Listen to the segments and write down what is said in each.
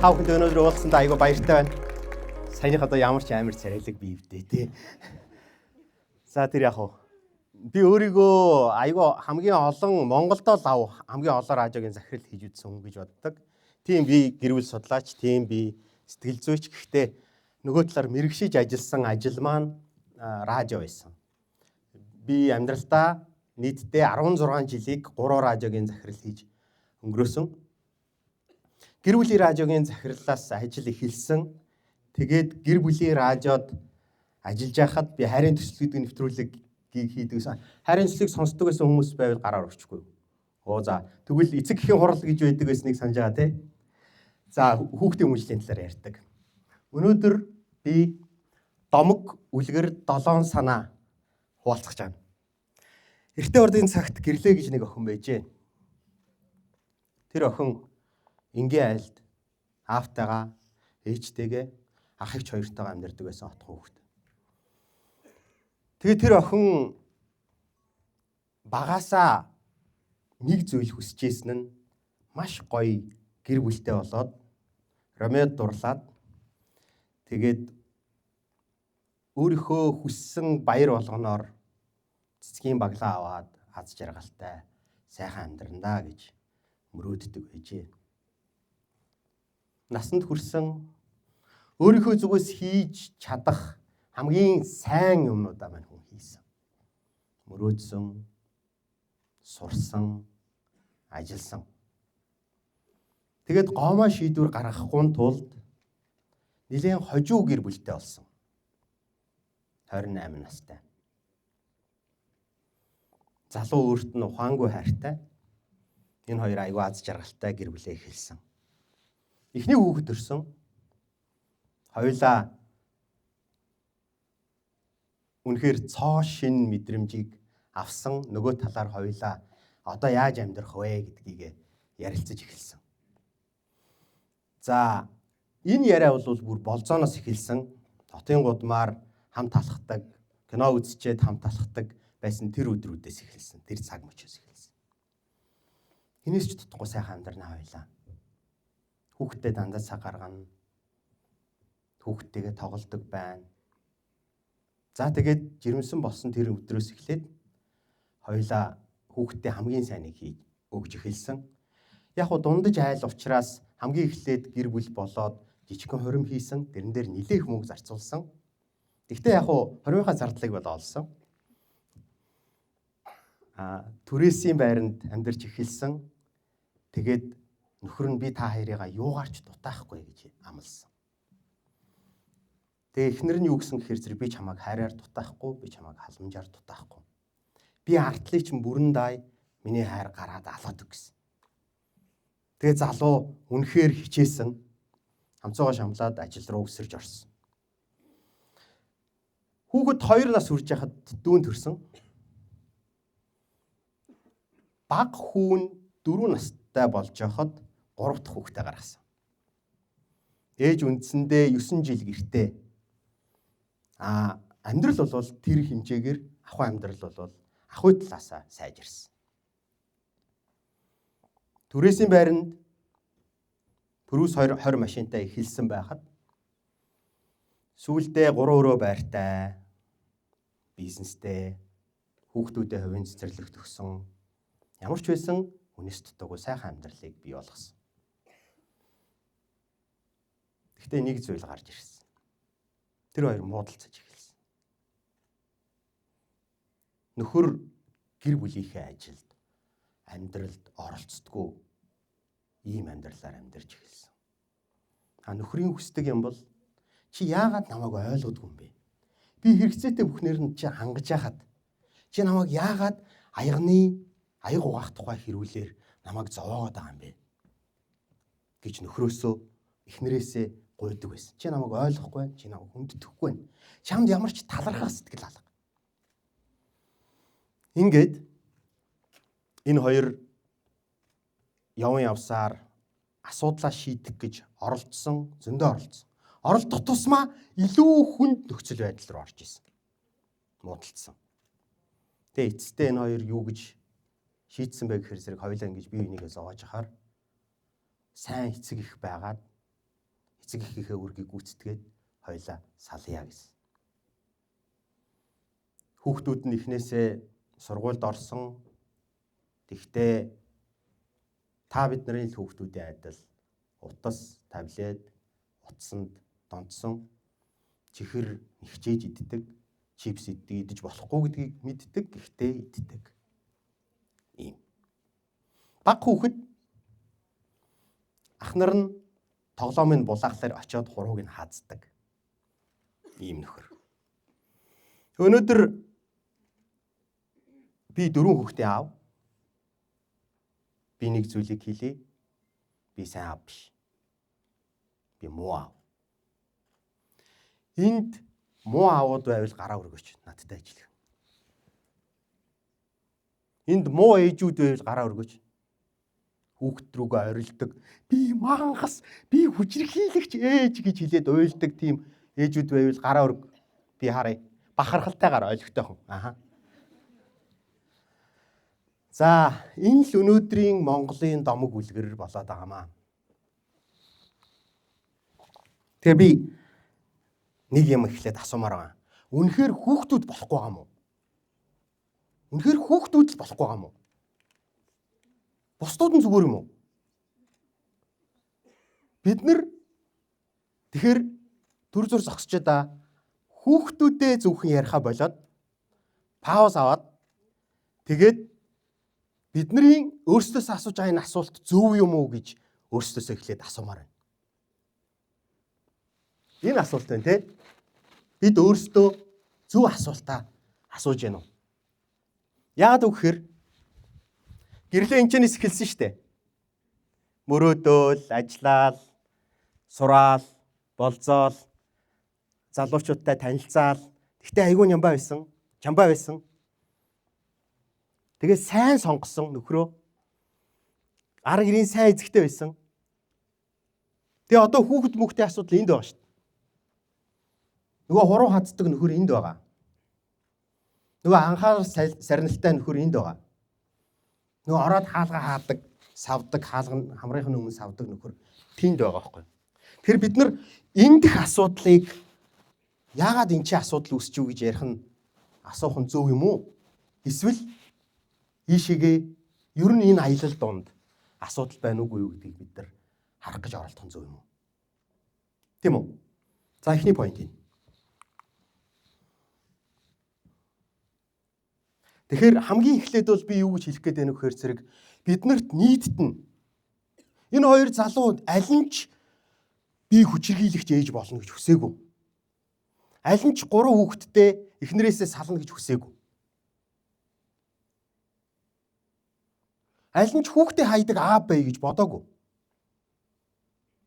Та бүхэнд өнөөдөр уулзсанд айгүй баяртай байна. Саяных одоо ямар ч амар царайлаг биевдээ тий. За тэр яг уу. Би өөрийгөө айгүй хамгийн олон Монголдоо лав хамгийн олон радиогийн захирал хийж үзсэн хүн гэж боддог. Тийм би гэр бүл судлаач, тийм би сэтгэл зүйч. Гэхдээ нөгөө талаар мэрэгшиж ажилласан ажил маань радио байсан. Би амьдралдаа нийтдээ 16 жилийг 3 радиогийн захирал хийж өнгөрөөсөн. Гэр бүлийн радиогийн захирлаас ажил эхэлсэн. Тэгээд гэр бүлийн радиод ажиллаж байхад би харийн төслүүдийн нэвтрүүлэг хийдэгсэн. Харийн төслийг сонсдог байсан хүмүүс байвал гараар өрчихгүй. За тэгвэл эцэг эхийн хурал гэж байдаг байсныг санаж байгаа тий. За хүүхдийн хүмүүжлийн талаар ярьдаг. Өнөөдөр би домог үлгэр 7 санаа хуваалцах гэж байна. Эртний урдын цагт гэрлээ гэж нэг охин байжээ. Тэр охин энгийн айлд аавтайгаа, ээжтэйгээ, ах эгч хоёртойгоо амьдардаг байсан отхон хүүхэд. Тэгээд тэр охин багаасаа нэг зүйл хүсэж ийсэн нь маш гоё гэр бүлтэй болоод ромеод дурлаад тэгээд өөрийнхөө хүссэн баяр болгоноор цэцгийн баглаа аваад аз жаргалтай сайхан амьдрандаа гэж мөрөөддөг байжээ. Насанд хүрсэн өөрийнхөө зүгээс хийж чадах хамгийн сайн юмнуудаа мань хүн хийсэн. Мөрөөдсөн, сурсан, ажилласан. Тэгээд гомоо шийдвэр гаргахгүй тулд нэлээд хожуу гэр бүлтэй болсон. 28 настай. Залуу өөрт нь ухаангүй хайртай. Энэ хоёр аюу аз жаргалтай гэр бүлээ эхэлсэн. Эхний хүүхэд төрсөн. Хоёулаа үнэхээр цоо шин мэдрэмжийг авсан. Нөгөө талаар хоёулаа одоо яаж амьдрах вэ гэдгийг ярилцаж эхэлсэн. За энэ яриа бол бүр болзооноос эхэлсэн. Хотын гудмаар хамт алхдаг, кино үзчихэд хамт алхдаг байсан тэр өдрүүдээс эхэлсэн. Тэр цаг мөчөөс эхэлсэн. Хинээс ч дутхгүй сайхан амьдрнаа хоёлаа. Хүүхдтэй дандаа цаг гаргана. Хүүхдтэйгээ тоглодог байна. За тэгээд жирэмсэн болсон тэр өдрөөс эхлээд хоёлаа хүүхдтэй хамгийн сайныг хийж өгж эхэлсэн. Яг уу дундаж айл учраас хамгийн эхлээд гэр бүл болоод жижигхэн хорим хийсэн. Тэрэн дээр нэлээх мөнгө зарцуулсан. Гэхдээ яг уу хоримынхаа зардлыг бол олсон. Түрээсийн байранд амьдарч эхэлсэн. Тэгээд нөхөр нь би та хоёрыгаа юугаарч дутаахгүй гэж амласан. Тэгээ эхнэр нь юу гэсэн гэхээр зэрэг би чамайг хайраар дутаахгүй, би чамайг халамжаар дутаахгүй. Би артлыг чинь бүрэн дай миний хайр гараад алаад өг гэсэн. Тэгээ залуу үнэхээр хичээсэн. Хамцуугаа шамлаад ажил руу өсөрж орсон. Хүүхэд 2 нас хүрч яхад дүүн төрсөн. Баг хүүн 4 настай болж яхад 3 дахь хүүхдээ гаргасан. Ээж үндсэндээ 9 жил гэртээ. Амьдрал бол тэр хэмжээгээр ахуй амьдрал бол ахуй талаасаа сайжирсан. Түрээсийн байранд Пүрүүс 20 машинтай эхэлсэн байхад сүүлдээ 3 өрөө байртай бизнестэй хүүхдүүдэд хувийн цэцэрлэгт өгсөн. Ямар ч байсан хүнээс дутаагүй сайхан амьдралыг бий болгосон. Гэхдээ нэг зүйл гарч ирсэн. Тэр хоёр муудалцаж эхэлсэн. Нөхөр гэр бүлийнхээ ажилд, амьдралд оролцдоггүй ийм амьдралаар амьдарч эхэлсэн. Нөхрийн хүсдэг юм бол чи яагаад намайг ойлгодгүй юм бэ? Би хэрэгцээтэй бүхнээр нь чи хангаж яхад чи намайг яагаад аяг угаах тухай хэрүүлэр намайг зовоогоод байгаа юм бэ? Гэж нөхрөөсөө эхнэрээсээ гуйдаг байсан. Чи намайг ойлгохгүй, чи намайг хүндэтгэхгүй байна. Чамд ямар ч талархах сэтгэл алга. Ингээд энэ хоёр явсан явсаар асуудлаа шийдэх гэж оролцсон, зөндөө оролцсон. Оролдох тусмаа илүү хүнд нөхцөл байдал руу орж исэн. Муудалцсан. Тэгээ эцэстээ энэ хоёр юу гэж шийдсэн бэ гэхээр зэрэг хоёлаа ингэж бие бинийгээ зовоож ахаар сайн эцэг их байгаад эцэг эхийнхээ үргийг гүйцэтгээд хоёлаа салъя гэсэн. Хүүхдүүд нь эхнээсээ сургуульд орсон. Тэгтээ та бидний л хүүхдүүдийн адил утас, таблет, утсанд донтсон чихэр нэгчээж иддэг, чипс идэж болохгүй гэдгийг мэддэг, гэхдээ иддэг. Ийм. Баг хүүхэд ах нар нь тоглоомын булаахлаар очиод хурууг нь хааздаг. Ийм нөхөр. Өнөөдөр би 4 хүүхдээ аав. Би нэг зүйлийг хэлье. Би сайн аав биш. Би муу аав. Энд муу аавууд байвал гараа өргөөч надтай ажиллах. Энд муу ээжүүд байвал гараа өргөөч. Хүүхд рүүгээ орилдог. Би мангас, би хүчирхийлэгч ээж гэж хэлээд уйлдаг тийм ээжүүд байвал гараа өрг. Би харъя. Бахархалтайгаар ойлгохтойхон. Аха. За, энэ л өнөөдрийн Монголын домог үлгэр болоод байгаамаа. Тэгээ би нэг юм ихлээд асуумаар байгаа. Үнэхээр хүүхдүүд болохгүй байгаа мó? Үнэхээр хүүхдүүд л болохгүй байгаа мó? Бусдууд нь зүгээр юм уу? Бид нэр тэгэхээр төр зур зогсчод хүүхдүүдээ зөвхөн яриха болоод пауз аваад тэгээд бидний өөрсдөөс асууж байгаа энэ асуулт зөв юм уу гэж өөрсдөөсөө эхлээд асуумаар байна. Энэ асуулт байна те. Бид өөрсдөө зөв асуултаа асууж гэнэ үү? Яагаад гэвэл гэрлээ энэчнээс эхэлсэн шүү дээ. Мөрөөдөөл, ажиллаал, сураал, болзоол, залуучуудтай танилцаал. Гэхдээ айгүй нямбаа байсан, чамбаа байсан. Тэгээ сайн сонгосон нөхрөө. Арга ирийн сайн эзэгтэй байсан. Тэгээ одоо хүүхэд мөхтэй асуудал энд байгаа шүү дээ. Нөгөө хуруу хацдаг нөхөр энд байгаа. Нөгөө анхаарал сарнилтай нөхөр энд байгаа. Нөгөө ороод хаалга хаадаг, савдаг, хаалга хамрынхын өмнө савдаг нөхөр тэнд байгаа байхгүй. Тэгэхээр бид нар энэ дэх асуудлыг яагаад энэ чинь асуудал үүсч юу гэж ярих нь асуух нь зөв юм уу? Эсвэл ийшээгээ ер нь энэ аялал донд асуудал байна уугүй юу гэдгийг бид нар харах гэж оролдох нь зөв юм уу? Тийм үү? За эхний point энэ. Тэгэхээр хамгийн эхлээд бол би юу гэж хэлэх гээд байна вэ гэхээр зэрэг биднэрт нийтэд нь энэ хоёр залуу аль нь ч би хүчирхийлэгч ээж болно гэж хүсээгүй. Аль нь ч 3 хүүхэдтэй эхнэрээсээ сална гэж хүсээгүй. Аль нь ч хүүхдээ хайдаг аав бай гэж бодоогүй.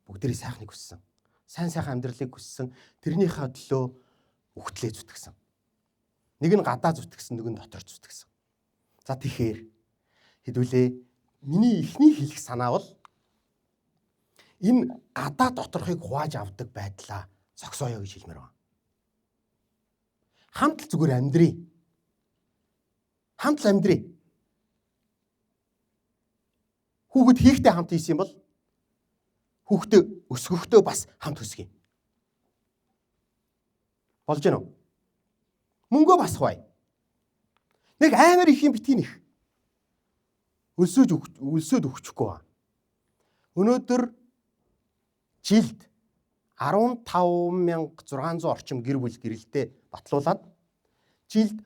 Бүгдээрээ сайхныг хүссэн. Сайн сайхан амьдралыг хүссэн. Тэрнийхээ төлөө үхтлээ зүтгэсэн. Нэг нь гадаа зүтгэсэн, нэг нь дотор зүтгэсэн. За тэгэхээр хэдүүлээ миний эхний хэлэх санаа бол энэ гадаа доторхыг хувааж авдаг байдлаа зогсооё гэж хэлмээр байна. Хамт л зүгээр амьдрий. Хамт л амьдрий. Хүүхэд хийхдээ хамт хийсэн юм бол хүүхдээ өсгөхдөө бас хамт өсгий. Болж гэнэ үү? Мөнгөө бас хаваа. Нэг амар их юм битгий нэх. Өлсөд өгчихгүй ба. Өнөөдөр жилд 15,600 орчим гэр бүл гэрэлтэй батлуулаад жилд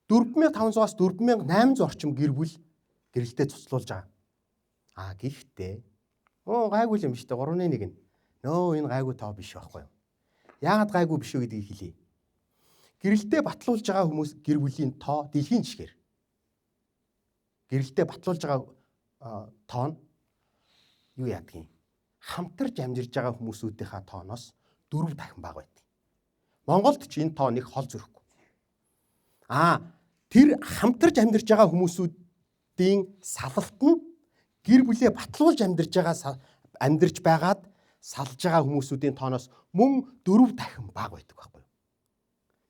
4,500-аас 4,800 орчим гэр бүл гэрэлтэй цуцлуулж байгаа. Гэхдээ гайгүй юм шүү дээ 3-1 нь. Нөө энэ гайгүй тоо биш байхгүй юу? Яагаад гайгүй биш вэ гэдгийг хэлье. Гэрэлтэй батлуулж байгаа хүмүүс гэр бүлийн тоо дэлхийн жишгээр. Гэрэлтэй батлуулж байгаа тоо нь юу яадгийг хамтарч амьдарч байгаа хүмүүсүүдийнхаа тооноос 4 дахин бага байдаг. Монголд ч энэ тоо нэг хол зөрөхгүй. Тэр хамтарч амьдарч байгаа хүмүүсүүдийн салалт нь гэр бүлээ батлуулж амьдарч байгаад салж байгаа хүмүүсүүдийн тооноос мөн 4 дахин бага байдаг байхгүй юу?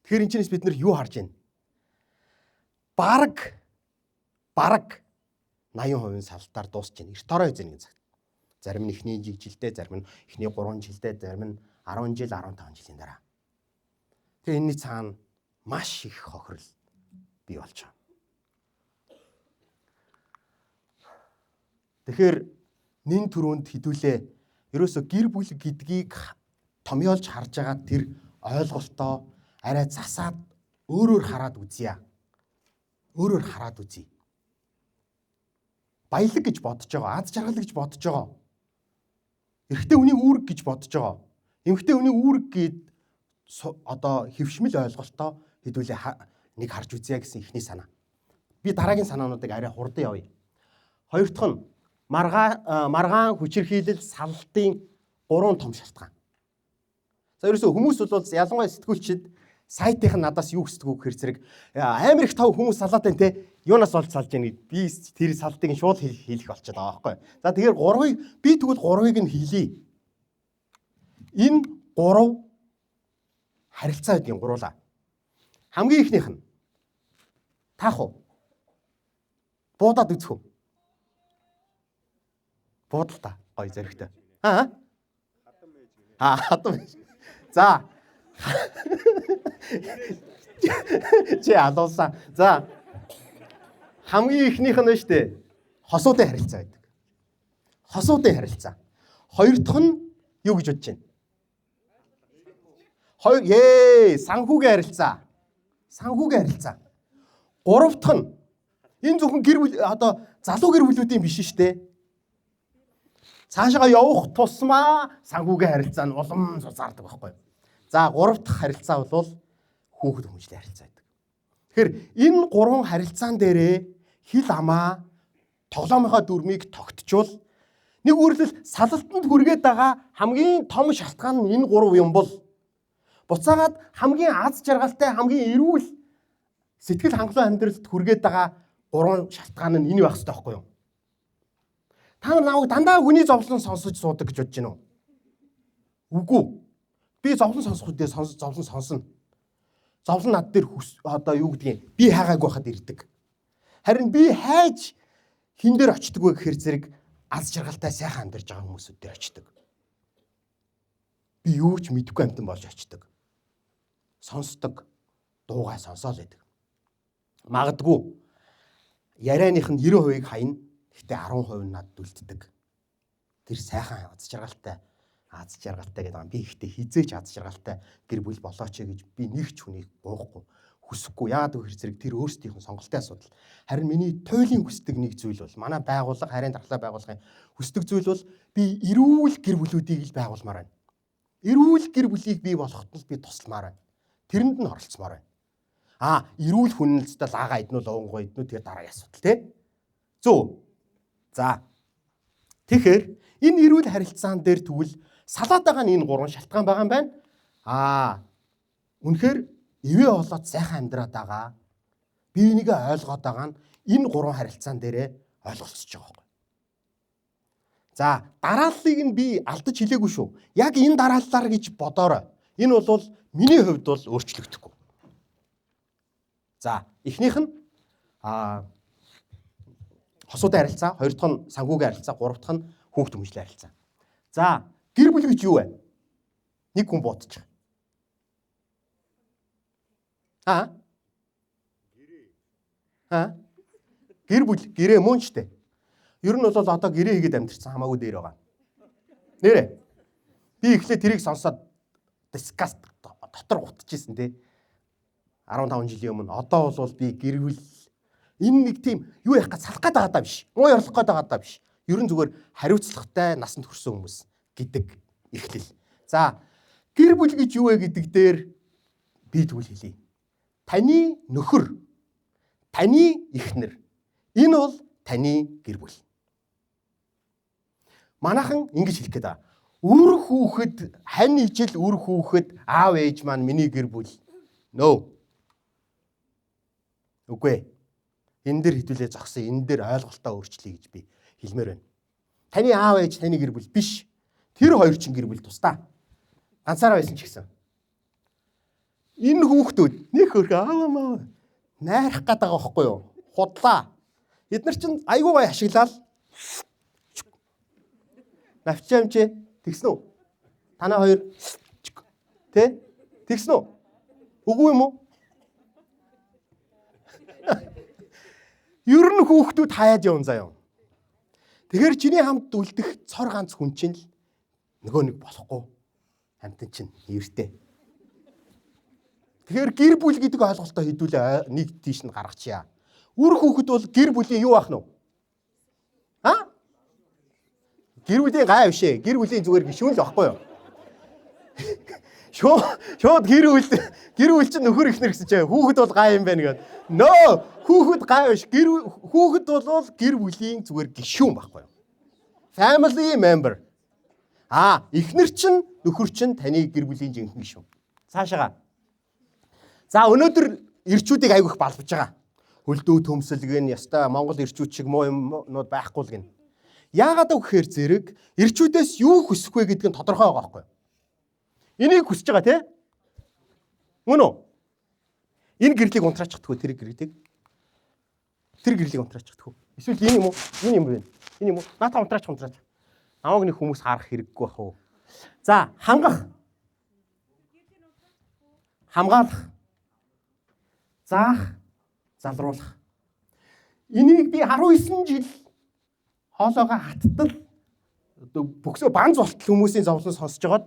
Тэгэхээр энэ чинээс бид нар юу харж байна? Бараг 80% салтаар дуусч байна. Эрт ороо эзэн цаг. Зарим нь эхний жилдээ, зарим нь эхний 3 жилдээ, зарим нь 10 жил, 15 жилийн дараа. Тэгээ энэний цаана маш их хохирол бий болж байгаа. Тэгэхээр нэн төрөнд хідүүлээ ерөөсө гэр бүл гэдгийг томьёолж харж байгаа тэр ойлголтоо арай засаад өөрөөр хараад үзье. Өөрөөр хараад үзье. Баялаг гэж бодож байгаа, аз жаргал гэж бодож байгаа. Эрэгтэй хүний үүрэг гэж бодож байгаа. Эмэгтэй хүний үүрэг гээд одоо хэвшмэл ойлголтоо хэдүүлээ нэг харж үзье гэсэн ихний санаа. Би дараагийн санаануудыг арай хурдан явъя. Хоёр дахь нь маргаан хүчирхийлэл саллтын 3 том шалтгаан. За ерөөсөө хүмүүс бол ялангуяа сэтгүүлчид сайтынх нь надаас юу хүсдэг вэ гэхээр зэрэг амар их тав хүмүүс салаад байна те. Юунаас олж салж яах гээд би тэр салтыг шууд хийх болчиход байгаа байхгүй. За тэгэхээр 3-ыг би тэгвэл 3-ыг нь хийлье. Энэ 3 харилцаа гэдгийг гуруулаа. Хамгийн ихнийх нь таах уу? Буудаад үзэх үү? Буудал та гоё зэрэгтэй. Хатам. За. Чи алуулсан. За. Хамгийн ихнийх нь шүү дээ. Хосуудын харилцаа гэдэг. Хосуудын харилцаа. Хоёр дахь нь юу гэж бодож байна? Санхүүгийн харилцаа. Санхүүгийн харилцаа. Гурав дахь нь энэ зөвхөн гэр бүл одоо залуу гэр бүлүүдийн биш шүү дээ. Цаашаа явах тусмаа санхүүгийн харилцаа нь улам зузаардаг байхгүй юу? За, 3 дахь харилцаа бол хүүхэд хүмүүжлийн харилцаа гэдэг. Тэгэхээр энэ 3 харилцаан дээрээ хил амаа тоглоомынхаа дүрмийг тогтчвол нэг үрлэл салалтанд хүргээд байгаа хамгийн том шалтгаан нь энэ 3 юм бол буцаагаад хамгийн аз жаргалтай, хамгийн эрүүл сэтгэл хангалуун амьдралд хүргээд байгаа 3 шалтгаан нь энэ байх хэрэгтэй байхгүй юу? Та нар намайг дандаа хүний зовлон сонсож суудаг гэж бодож байна уу? Үгүй. Би зовлон сонсох үедээ зовлон сонсно. Зовлон над дээр одоо юу гэдгийг би хайгаагүй хахад ирдэг. Харин би хайж хин дээр очдөг вэ гэхээр зэрэг аз жаргалтай сайхан амьдарч байгаа хүмүүсүүд дээр очдөг. Би юу ч мэдэхгүй амьтан болж очдөг. Сонсдог. Дуугаа сонсоол байдаг. Магадгүй ярианых нь 90%-ийг хаяна. Гэтэ 10% над дүлддэг. Тэр сайхан аз жаргалтай гэдэг юм. Би ихтэй хизээч аз жаргалтай гэр бүл болооч гэж би нэг ч хүнийг гоохгүй, хүсэхгүй. Яагаад гэвэл зэрэг тэр өөрсдийнх нь сонголтын асуудал. Харин миний туйлын хүсдэг нэг зүйл бол манай байгууллага, харийн дархлаа байгууллагын хүсдэг зүйл бол би эрүүл гэр бүлүүдийг л байгуулмаар байна. Эрүүл гэр бүлийг бий болгоход нь би тусламаар байна. Тэрэнд нь оролцмоор байна. Эрүүл хүнэлцтэй лагаа иднүү лонгоо иднүү тэгээ дараагийн асуудал тий. Зөв. За. Тэгэхээр энэ эрүүл харилцаан дээр тэгвэл салаад байгаа нь энэ 3 шалтгаан байгаа юм байна. Үнэхээр ивэ болоод сайхан амьдраад байгаа. Бие бинийгээ ойлгоод байгаа нь энэ 3 харилцаан дээрээ ойлголцож байгаа байхгүй. За, дарааллыг нь би алдаж хэлээгүй шүү. Яг энэ дарааллаар гэж бодоорой. Энэ бол миний хувьд бол өөрчлөгдөхгүй. За, эхнийх нь хосуудын харилцаа, хоёр дахь нь санхүүгийн харилцаа, гурав дахь нь хүүхд хүмүүжлийн харилцаа. За, гэр бүл гэж юу вэ? Нэг хүн бодчих. Гэр бүл гэрээ мөн ч дээ. Ер нь бол одоо гэрээ хийгээд амьдэрсэн хамаагүй дээр байгаа. Нэрэ. Би эхлээд тэрийг сонсоод дискаст дотор гутчихсэн тий. 15 жилийн өмнө. Одоо бол би гэр бүл энэ нэг тийм юу яах гэж салах гээд байгаа даа биш. Муу ярлах гээд байгаа даа биш. Ер нь зүгээр хариуцлагатай насанд хүрсэн хүмүүс гэдэг эхлэл. За, гэр бүл гэж юу вэ гэдэг дээр би тэгвэл хэлье. Таны нөхөр, таны эхнэр. Энэ бол таны гэр бүл. Манайхан ингэж хэлэх гээд байгаа. Үр хүүхэд, хань ижил үр хүүхэд, аав ээж маань миний гэр бүл. No. Үгүй. Энэ дээр хитүүлээ зогсон, энэ дээр ойлголтоо өөрчлөе гэж би хэлмээр байна. Таны аав ээж таны гэр бүл биш. Тэр хоёр чинь гэр бүл тусдаа. Ганцаараа байсан ч гэсэн. Энэ хүүхдүүд нэг хөрх ааваа маа найрах гээд байгаа байхгүй юу? Худлаа. Эднэр чинь айгүй гой ашиглаад Навчаамч тэгсэн үү? Танаа хоёр тэ тэгсэн үү? Үгүй юм уу? Ер нь хүүхдүүд хаяад явна заяа. Тэгэхээр чиний хамт үлдэх цор ганц хүн чинь л нөгөө нэг болохгүй хамтан чинь эртээ. Тэгэхээр гэр бүл гэдэг ойлголтоо хэдүүлээ нэг тийш нь гаргачихъя. Үр хүүхэд бол гэр бүлийн юу ах нь вэ? Гэр бүлийн гай биш ээ. Гэр бүлийн зүгээр гишүүн л байхгүй юу? Шууд гэр бүл чинь нөхөр ихнэр гэсэн чинь хүүхэд бол гай юм байна гэдэг. Нөө хүүхэд гай биш. Хүүхэд бол гэр бүлийн зүгээр гишүүн байхгүй юу? Family member. Ихнэр чинь нөхөр чинь таны гэр бүлийн жинхэнэ гишүүн. Цаашаага. За өнөөдөр ирчүүдийг айгүйх балбаж байгаа. Хөлдөө төмсөлгөн ястай Монгол ирчүүд шиг муу юмнууд байхгүй л гин. Яагаад гэхээр зэрэг ирчүүдээс юу хүсэх вэ гэдг нь тодорхой байгаа байхгүй юу? Энийг хүсэж байгаа тий? Мөн үү? Энэ гэрлийг унтраачихдаг үү тэр гэрлийг? Тэр гэрлийг унтраачихдаг үү? Эсвэл энэ юм уу? Энэ юм бэ? Энэ юм уу? Наата унтраач. Намайг нэг хүмүүс харах хэрэггүй бах уу? За, хангах. Хамгаалах. Заах, залруулах. Энийг би 19 жил хоолойгоо хаттал бөксөө банз болтол хүмүүсийн зовлон сонсож байгаад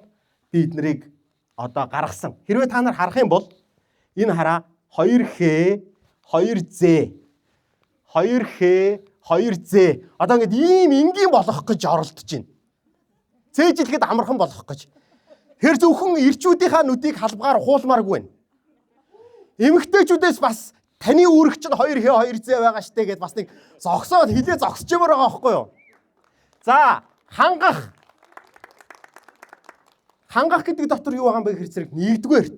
би эднэрийг одоо гаргасан. Хэрвээ та нар харах юм бол энэ хараа 2Х 2Z 2Х 2Z одоо ингэ ийм энгийн болох гэж оролдож байна. Цээжилгээд амархан болох гэж. Тэр зөвхөн ирчүүдийнхаа нүдийг халбгаар хуулмааргүй байна. Эмэгтэйчүүдээс бас таны үүрэг чинь 2Х 2Z байгаа штэ гэд бас нэг зогсоод хилээ зогсож байгаа байхгүй юу? За, хангах. Хангах гэдэг дотор юу байгаа юм бэ гэхээр зэрэг нэгдүгээрт.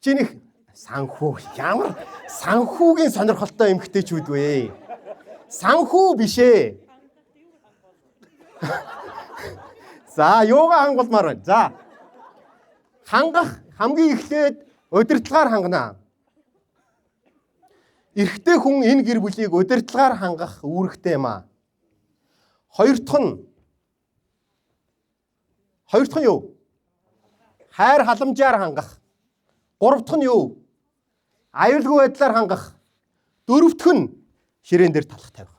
Чи нэг санхүү ямар санхүүгийн сонирхолтой эмэгтэйчүүд вэ? Санхүү биш ээ. За, юугаа хангуулмаар байна? За. Хангах хамгийн эхлээд удирдлагаар хангана. Эрэгтэй хүн энэ гэр бүлийг удирдлагаар хангах үүрэгтэй юм аа. Хоёр дахь нь юу? Хайр халамжаар хангах. Гурав дахь нь юу? Аюулгүй байдлаар хангах. Дөрөв дахь нь ширээн дээр талах тавих.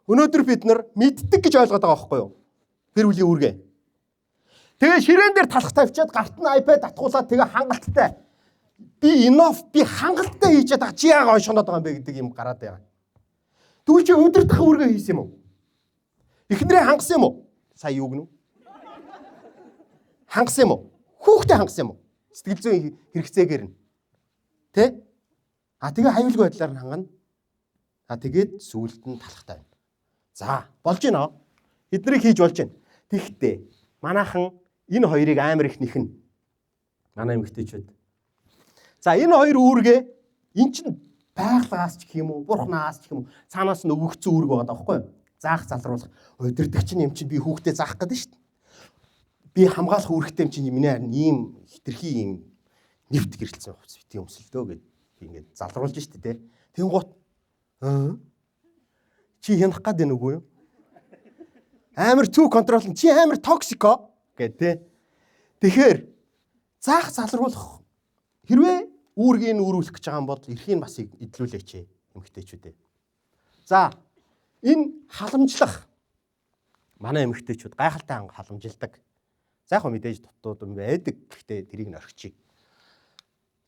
Өнөөдөр бид нар мэддэг гэж ойлгоод байгаа байхгүй юу? Гэр бүлийн үүргээ. Тэгээ ширээн дээр талах тавьчаад гарт нь iPad татгуулаад тэгээ хангалттай. Би хангалттай хийж чадах чи яагаад ойшоноод байгаа юм бэ гэдэг юм гараад байгаа. Тэгвэл чи удирдах үүргээ хийсэн юм уу? Эхнэрээ хангасан юм уу? Сая юу гэнэ? Хангасан юм уу? Хүүхдээ хангасан юм уу? Сэтгэл зүйн хэрэгцээгээр нь. Тэ? Тэгээ аюулгүй байдлаар нь хангана. Тэгээд сүүлд нь талахтай байна. За, болж гинэ. Эднийг хийж болж байна. Тэгтээ манайхан энэ хоёрыг амар их нэхнэ. Манай эмэгтэйчүүд. За, энэ хоёр үүргээ эн чинь байгалагаас ч гэх юм уу, бурхнаас ч гэх юм уу, цаанаас нь өгөгдсөн үүрэг байгаа даахгүй юу? Заах, залруулах, удирдагч нь юм чинь би хүүхдээ заах гэдэг шүү дээ. Би хамгаалах үүрэгтэй юм чинь миний харин ийм хитрхи ийм нэвт гэрэлцсэн хувцс битгий өмсөлдөө гэд би ингээд залруулж шүү дээ. Тэнгуут чи хянах гээд байна үгүй юу? Амар түү контрол чи амар токсико гэд тэ. Тэгэхээр заах, залруулах хэрвээ үүргийг нь үүрүүлэх гэж байгаа юм бол эрхийг бас эдлүүлээч эмэгтэйчүүдээ. За, энэ халамжлах манай эмэгтэйчүүд гайхалтай халамжилдаг. За яг мэдээж дутууд юм байдаг. Гэхдээ тэрийг нь орхичих.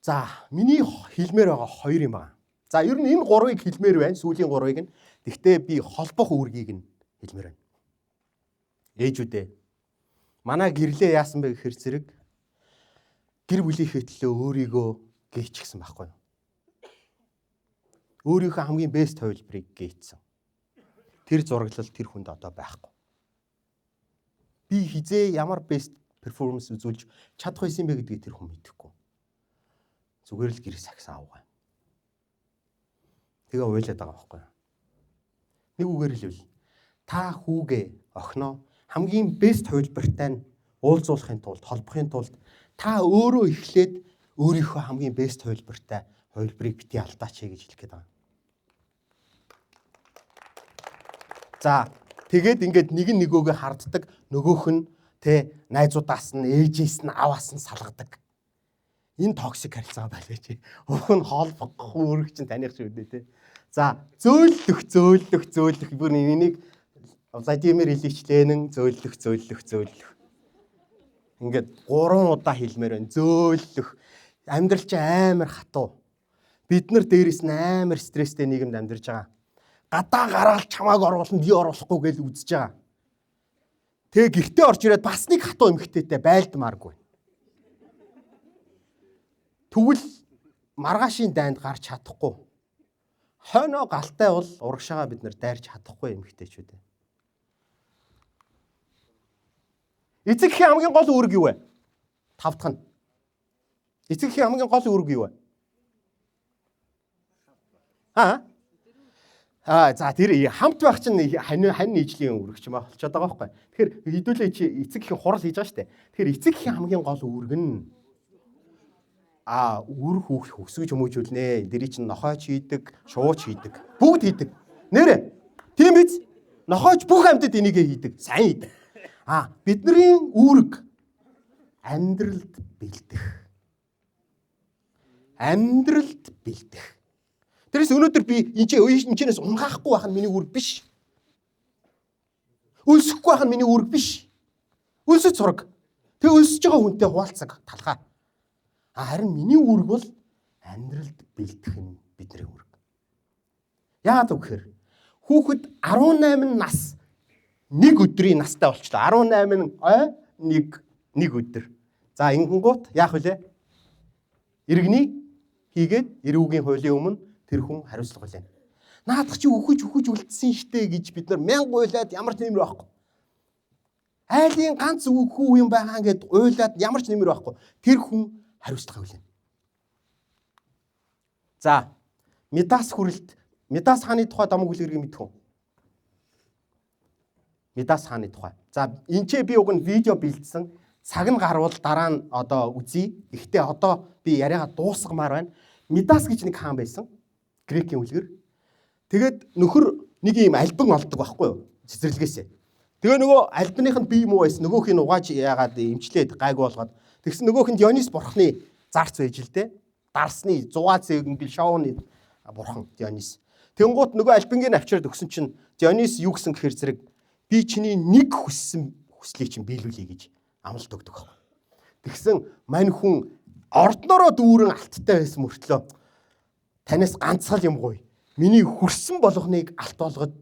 За, миний хэлмээр байгаа хоёр юм байна. За, ер нь энэ гурвыг хэлмээр байна. Сүүлийн гурвыг нь. Гэхдээ би холбох үүргийг нь хэлмээр байна. Ээжүүдээ. Манай гэрлээ яасан бэ гэхээр зэрэг гэр бүлийнхээ төлөө өөрийгөө гээчихсэн байхгүй юу? Өөрийнхөө хамгийн бест хувилбарыг гээцсэн. Тэр зураглал тэр хүнд одоо байхгүй. Би хизээ ямар best performance үзүүлж чадах байсан бэ гэдгийг тэр хүн мэдэхгүй. Зүгээр л гэр сагсан авгаа. Тэгээ уйлаад байгаа байхгүй юу? Нэг үгээр хэлвэл та хүүгээ охиноо хамгийн best хувилбартай нь уулзуулахын тулд, холбохын тулд та өөрөө эхлээд өөрийнхөө хамгийн best хувилбартай хувилбарыг бити алдаач гэж хэлэх гээд байгаа. За, Тэгээд ингээд нэг нь нөгөөгөө харддаг, нөгөөх нь найзуудаас нь, ээжээс нь, аваас нь салгадаг. Энэ токсик харилцаа байлаа чи. Уг нь холбохгүй үүрэг чинь таних шүү дээ тий. За, зөөлөх. Бүр энийг Владимир Ильич Ленин зөөлөх. Ингээд 3 удаа хэлмээр байна. Зөөлөх. Амьдрал чи амар хатуу. Бид нар дээрээс нь амар стресстэй нийгэмд амьдарч байгаа. Гадаа гараал чамааг оруулна, би оруулахгүй гэж үзэж байгаа. Тэгээ гэртээ орж ирээд бас нэг хатуу эмэгтэйтэй байлдмааргүй. Тэгвэл маргаашийн дайнд гарч чадахгүй. Хойноо галтай бол урагшаага бид нар дайрч чадахгүй эмэгтэйчүүд. Эцэгхийн хамгийн гол үүрэг юу вэ? Тавдах нь. Эцэгхийн хамгийн гол үүрэг юу вэ? За тэр хамт байх чинь хань нийжлийн үүрэг ч юм аа болчиход байгаа байхгүй. Тэгэхээр хэдүүлээ чи эцэгхийн хурал хийж байгаа шүү дээ. Тэгэхээр эцэгхийн хамгийн гол үүрэг нь үр хөвсгөж хүмүүжүүлнэ. Дэрий чинь нохойч хийдэг, шууч хийдэг. Бүгд хийдэг. Нэрэ. Тийм биз? Нохойч бүх амьтад энийг хийдэг. Сайн хийдэг. Бидний үүрэг амьдралд бэлдэх. Тэрээс өнөөдөр би энэчнээс унгаахгүй байх нь миний үүрэг биш. Өлсөхгүй байх нь миний үүрэг биш. Өлсөж сураг. Тэгээ өлсөж байгаа хүнтэй хуваалцаг талхаа. Харин миний үүрэг бол амьдралд бэлдэх нь бидний үүрэг. Яагаад гэвэл хүүхэд 18 нас нэг өдрийн настай болчлоо. 18 нэг өдөр. За ингэнгуут яах вүлээ? Иргэний хийгээд эрүүгийн хуулийн өмнө тэр хүн хариуцлага хүлээнэ. Наадах чи үхэж үлдсэн штэ гэж бид нар мянга уйлаад ямар ч нэмэр байхгүй. Айлын ганц үхүү юм байгаа гэд уйлаад ямар ч нэмэр байхгүй. Тэр хүн хариуцлага хүлээнэ. За, Медас хааны тухай домог үлгэрийг мэдэх үү? Медас хааны тухай. За, энэ би уг нь видео бэлдсэн. Цаг нь гарвал дараа нь одоо үзье. Гэхдээ одоо би яриагаа дуусгамаар байна. Медас гэж нэг хаан байсан. Грекийн үлгэр. Тэгээд нөхөр нэг юм альбан олдог байхгүй юу? Цэцэрлэгээс. Тэгээ нөгөө альбаных нь бие муу байсан. Нөгөөх нь угааж яагаад имчлээд гайгүй болгоод. Тэгсэн нөгөөх нь Дионис бурхны зарц байж л дээ. Дарсны зугаа зээгэн шоуны бурхан Дионис. Тэнгуут нөгөө альбангийн авчирд өгсөн чинь Дионис юу гэсэн гэхээр зэрэг би чиний нэг хүслийг чинь биелүүлье гэж амлалт өгдөг байхгүй. Тэгсэн мань хүн ордноороо дүүрэн алттай байсан мөртлөө танаас ганцхан юм гоё. Миний хүрсэн болгоныг алт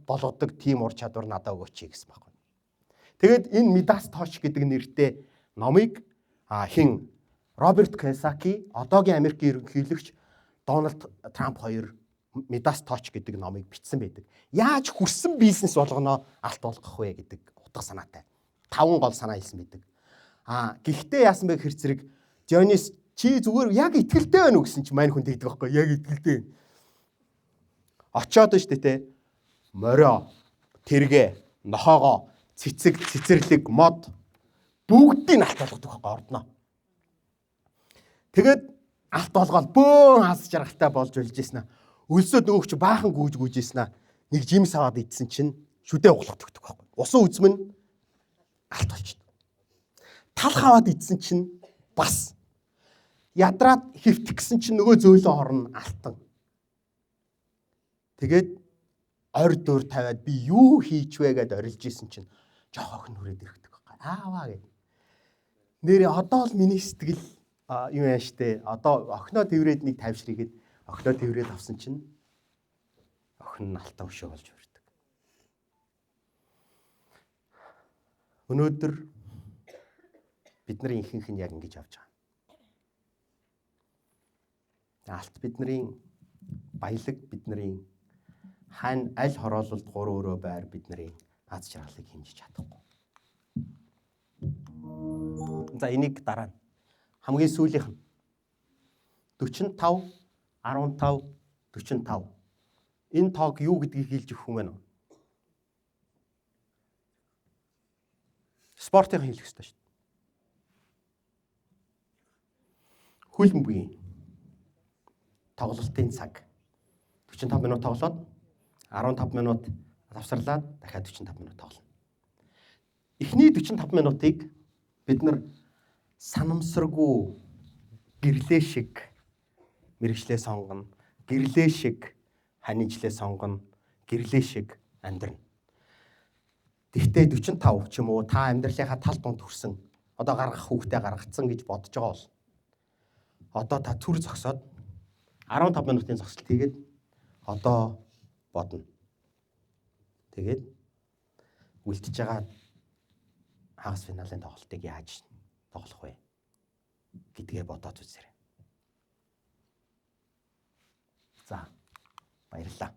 болгодог тийм ур чадвар надад өгөөч гэсэн байхгүй. Тэгээд энэ Медас Точ гэдэг нэртэй номыг Роберт Кийосаки, одоогийн Америкийн ерөнхийлөгч Дональд Трамп хоёр Медас Точ гэдэг номыг бичсэн байдаг. Яаж хүрсэн бизнес болгоноо алт болгох вэ гэдэг утга санаатай. 5 гол санаа хэлсэн байдаг. Гэхдээ яасан бэ гэхээр зэрэг Дионис чи зүгээр яг итгэлтэй байна уу гэсэн чи мань хүн тэгдэг байхгүй. Яг итгэлтэй. Очоод штэ те. Морио, тэргээ, нохоогоо, цэцэрлэг, мод бүгдийг алт болгодог байхгүй ордноо. Тэгээд алт болгоод бөөн хас жаргалтай болж үлжсэн. Өлсөд нөгөөч баахан гүйжсэн. Нэг жимс аваад идсэн чинь шүдээ углах төгдөг байхгүй. Усан үзмэн алт болчихно. Талх аваад идсэн чинь бас ядраад хөвтөх гэсэн чинь нөгөө зөөлөн орно алтан. Тэгээд орь дөр тавиад би юу хийчвэ гэд орилж исэн чинь жоох охин хүрээд ирэхдэг байхгүй. Ааваа гэд. Нэрээ одоо л миний сэтгэл юу яа штэ. Одоо охиноо тэрврээд нэг тавьшрийгээд охиноо тэрврээд авсан чинь охин нь алтан өшөө болж өрдөг. Өнөөдөр бидний ихэнх нь яг ингэж авч байгаа. Алт бидний баялаг, бидний хань аль хороололд гур өрөө байр бидний аз жаргалыг хэмжиж чадахгүй. За энийг дараа нь хамгийн сүүлийнх нь 45 15 45 энэ тоог юу гэдгийг хэлж өгөх юм бэ? Спортын хэлэх ёстой шүү дээ. Хөлн буй тоглолтын цаг 45 минут тоглоод 15 минут Завсарлаад дахиад 45 минут тоглоно. Эхний 45 минутыг бид нар санамсаргүй гэрлээ шиг мэрэгчлээ сонгоно, гэрлээ шиг ханижлээ сонгоно, гэрлээ шиг амьдрна. Тэгтээ 45 ч юм уу та амьдралынхаа тал тунд хүрсэн, одоо гаргах хүүхдээ гаргацсан гэж бодож байгаа бол одоо та түр зогсоод 15 минутын зогсолт хийгээд одоо бодно. Тэгээд үлдчихэж байгаа хагас финалийн тоглолтыг яаж тоглох вэ гэдгээ бодоод үзээрэй. За, баярлалаа.